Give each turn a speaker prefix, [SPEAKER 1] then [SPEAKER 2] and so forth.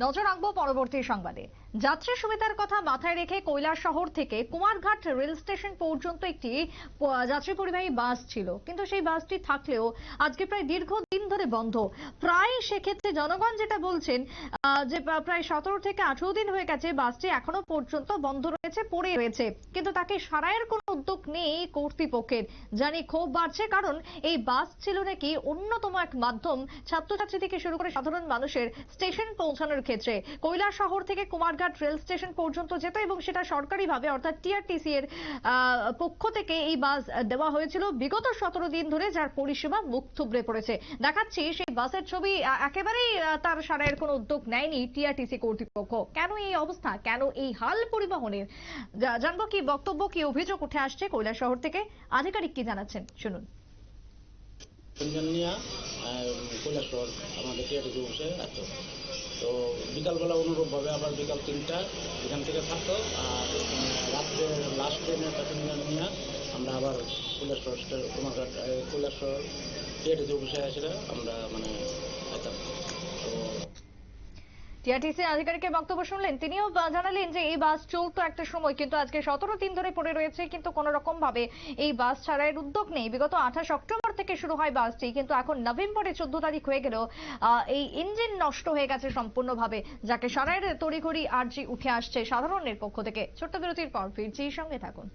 [SPEAKER 1] নজর রাখবো পরবর্তী সংবাদে। যাত্রী সুবিধার কথা মাথায় রেখে কৈলাসহর থেকে কুমারঘাট রেল স্টেশন পর্যন্ত একটি যাত্রী পরিবাহী বাস ছিল, কিন্তু সেই বাসটি থাকলেও আজকে প্রায় দীর্ঘদিন ধরে বন্ধ। প্রায় সেক্ষেত্রে জনগণ যেটা বলছেন যে প্রায় 17 থেকে 18 দিন হয়ে গেছে বাসটি এখনো পর্যন্ত বন্ধ রয়েছে, পড়ে রয়েছে, কিন্তু তাকে সারাইয়ের কোনো উদ্যোগ নেই কর্তৃপক্ষের। জানি ক্ষোভ বাড়ছে, কারণ এই বাস ছিল নাকি অন্যতম এক মাধ্যম ছাত্রছাত্রী থেকে শুরু করে সাধারণ মানুষের স্টেশন পৌঁছানোর ক্ষেত্রে। কৈলাসহর থেকে কুমারঘাট রেল স্টেশন পর্যন্ত যেত এবং সেটা সরকারিভাবে অর্থাৎ টিআরটিসি এর পক্ষ থেকে এই বাস দেওয়া হয়েছিল বিগত 17 দিন ধরে, যার পরিষেবা মুখ থুবড়ে পড়েছে। দেখাচ্ছি সেই বাসের ছবি। একেবারেই তার সারাইয়ের কোনো উদ্যোগ নেয়নি টিআরটিসি কর্তৃপক্ষ। কেন এই অবস্থা, কেন এই হাল পরিবহনের? জানবো কি বক্তব্য, কি অভিযোগ উঠে আসছে কৈলাসহর থেকে, আধিকারিক কি জানাচ্ছেন, শুনুন।
[SPEAKER 2] কৈলাসহর আমাদের টিআরটিসি বসে আছে, তো বিকালবেলা অনুরূপভাবে আবার বিকাল 3টা এখান থেকে থাকতো, আর রাত্রে লাস্ট ট্রেনের প্যাসেঞ্জার নিয়ে আমরা আবার কৈলাসহর টিআরটিসি বসে আসলে আমরা যেতাম। তো
[SPEAKER 1] টিআরটিসি আধিকারিকের বক্তব্য শুনলেন। তিনিও জানালেন যে এই বাস চলতো একটা সময়, কিন্তু আজকে 17 দিন ধরে পড়ে রয়েছে, কিন্তু কোন রকম ভাবে এই বাস ছাড়াইয়ের উদ্যোগ নেই। বিগত 28 অক্টোবর থেকে শুরু হয় বাসটি, কিন্তু এখন নভেম্বরে 14 তারিখ হয়ে গেল এই ইঞ্জিন নষ্ট হয়ে গেছে সম্পূর্ণভাবে, যাকে সারাইয়ের তড়িঘড়ি আর্জি উঠে আসছে সাধারণের পক্ষ থেকে। ছোট্ট বিরতির পর ফিরছি, সঙ্গে থাকুন।